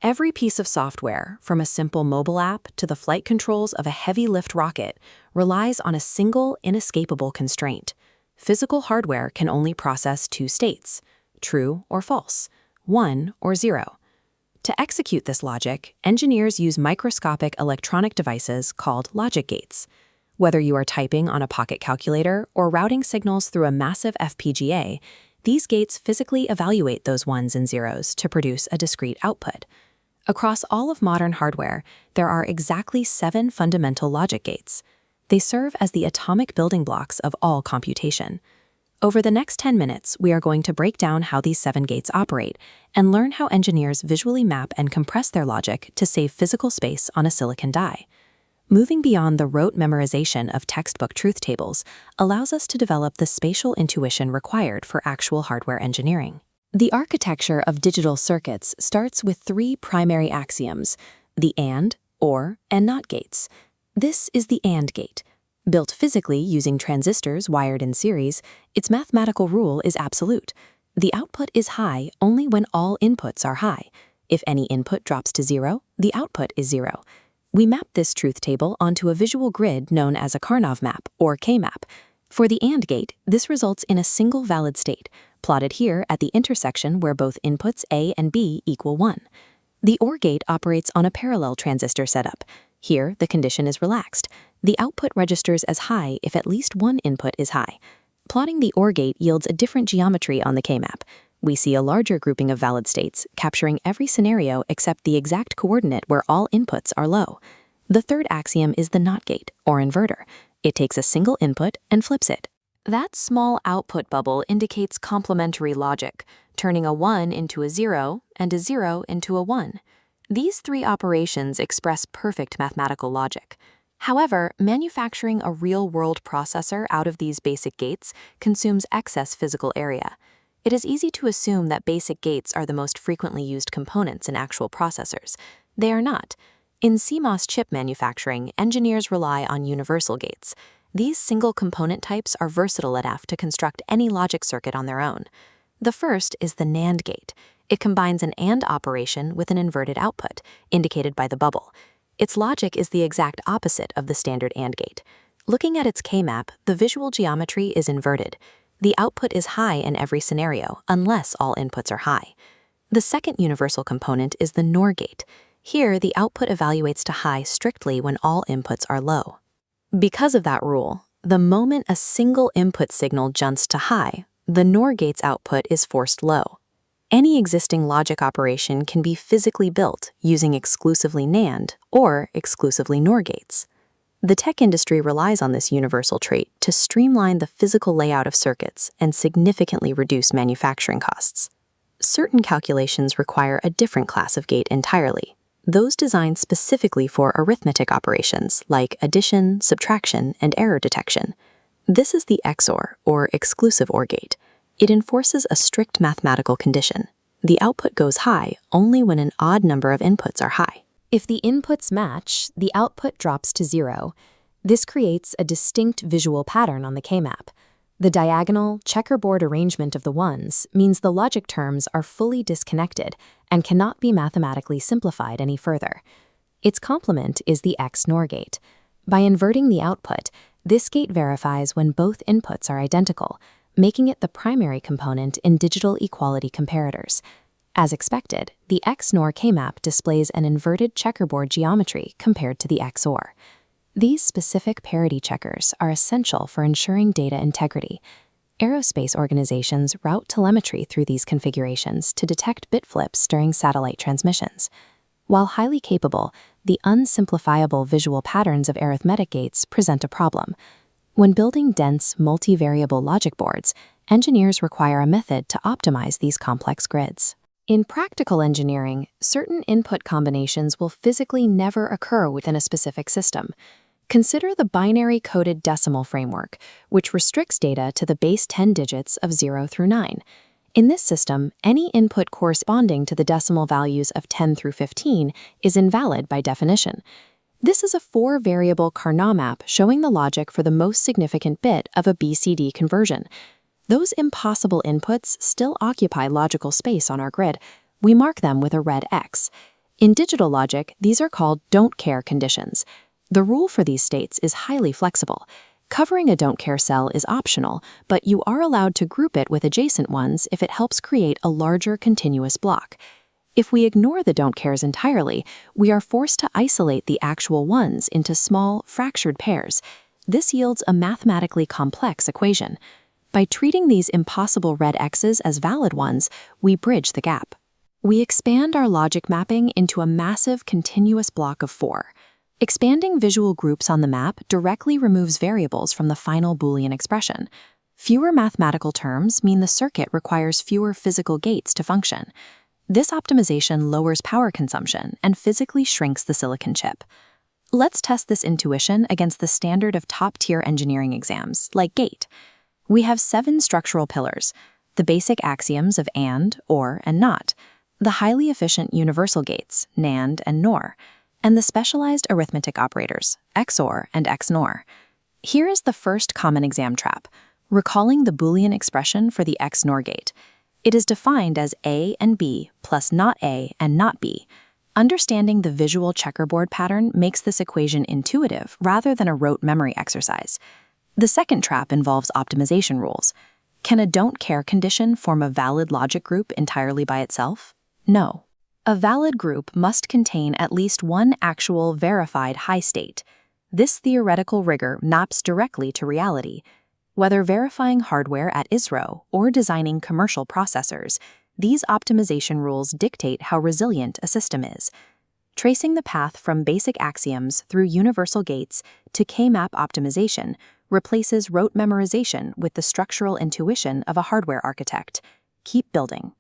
Every piece of software, from a simple mobile app to the flight controls of a heavy-lift rocket, relies on a single, inescapable constraint. Physical hardware can only process two states, true or false, 1 or 0. To execute this logic, engineers use microscopic electronic devices called logic gates. Whether you are typing on a pocket calculator or routing signals through a massive FPGA, these gates physically evaluate those ones and zeros to produce a discrete output. Across all of modern hardware, there are exactly 7 fundamental logic gates. They serve as the atomic building blocks of all computation. Over the next 10 minutes, we are going to break down how these 7 gates operate and learn how engineers visually map and compress their logic to save physical space on a silicon die. Moving beyond the rote memorization of textbook truth tables allows us to develop the spatial intuition required for actual hardware engineering. The architecture of digital circuits starts with 3 primary axioms: the AND, OR, and NOT gates. This is the AND gate. Built physically using transistors wired in series, its mathematical rule is absolute. The output is high only when all inputs are high. If any input drops to 0, the output is 0. We map this truth table onto a visual grid known as a Karnaugh Map, or K-map. For the AND gate, this results in a single valid state, plotted here at the intersection where both inputs A and B equal 1. The OR gate operates on a parallel transistor setup. Here, the condition is relaxed. The output registers as high if at least one input is high. Plotting the OR gate yields a different geometry on the K-map. We see a larger grouping of valid states, capturing every scenario except the exact coordinate where all inputs are low. The third axiom is the NOT gate, or inverter. It takes a single input and flips it. That small output bubble indicates complementary logic, turning a 1 into a 0 and a 0 into a 1. These 3 operations express perfect mathematical logic. However, manufacturing a real-world processor out of these basic gates consumes excess physical area. It is easy to assume that basic gates are the most frequently used components in actual processors. They are not. In CMOS chip manufacturing, engineers rely on universal gates. These single component types are versatile enough to construct any logic circuit on their own. The first is the NAND gate. It combines an AND operation with an inverted output, indicated by the bubble. Its logic is the exact opposite of the standard AND gate. Looking at its K-map, the visual geometry is inverted. The output is high in every scenario, unless all inputs are high. The second universal component is the NOR gate. Here, the output evaluates to high strictly when all inputs are low. Because of that rule, the moment a single input signal jumps to high, the NOR gate's output is forced low. Any existing logic operation can be physically built using exclusively NAND or exclusively NOR gates. The tech industry relies on this universal trait to streamline the physical layout of circuits and significantly reduce manufacturing costs. Certain calculations require a different class of gate entirely, those designed specifically for arithmetic operations like addition, subtraction, and error detection. This is the XOR, or exclusive OR gate. It enforces a strict mathematical condition. The output goes high only when an odd number of inputs are high. If the inputs match, the output drops to 0. This creates a distinct visual pattern on the K-map. The diagonal, checkerboard arrangement of the ones means the logic terms are fully disconnected and cannot be mathematically simplified any further. Its complement is the XNOR gate. By inverting the output, this gate verifies when both inputs are identical, making it the primary component in digital equality comparators. As expected, the XNOR K-map displays an inverted checkerboard geometry compared to the XOR. These specific parity checkers are essential for ensuring data integrity. Aerospace organizations route telemetry through these configurations to detect bit flips during satellite transmissions. While highly capable, the unsimplifiable visual patterns of arithmetic gates present a problem. When building dense, multivariable logic boards, engineers require a method to optimize these complex grids. In practical engineering, certain input combinations will physically never occur within a specific system. Consider the binary-coded decimal framework, which restricts data to the base 10 digits of 0 through 9. In this system, any input corresponding to the decimal values of 10 through 15 is invalid by definition. This is a 4-variable Karnaugh map showing the logic for the most significant bit of a BCD conversion. Those impossible inputs still occupy logical space on our grid. We mark them with a red X. In digital logic, these are called don't care conditions. The rule for these states is highly flexible. Covering a don't care cell is optional, but you are allowed to group it with adjacent ones if it helps create a larger continuous block. If we ignore the don't cares entirely, we are forced to isolate the actual ones into small, fractured pairs. This yields a mathematically complex equation. By treating these impossible red X's as valid ones, we bridge the gap. We expand our logic mapping into a massive continuous block of 4. Expanding visual groups on the map directly removes variables from the final Boolean expression. Fewer mathematical terms mean the circuit requires fewer physical gates to function. This optimization lowers power consumption and physically shrinks the silicon chip. Let's test this intuition against the standard of top-tier engineering exams, like GATE. We have 7 structural pillars: the basic axioms of AND, OR, and NOT, the highly efficient universal gates, NAND and NOR, and the specialized arithmetic operators, XOR and XNOR. Here is the first common exam trap, recalling the Boolean expression for the XNOR gate. It is defined as A and B plus not A and not B. Understanding the visual checkerboard pattern makes this equation intuitive rather than a rote memory exercise. The second trap involves optimization rules. Can a don't care condition form a valid logic group entirely by itself? No. A valid group must contain at least one actual verified high state. This theoretical rigor maps directly to reality. Whether verifying hardware at ISRO or designing commercial processors, these optimization rules dictate how resilient a system is. Tracing the path from basic axioms through universal gates to K-map optimization replaces rote memorization with the structural intuition of a hardware architect. Keep building.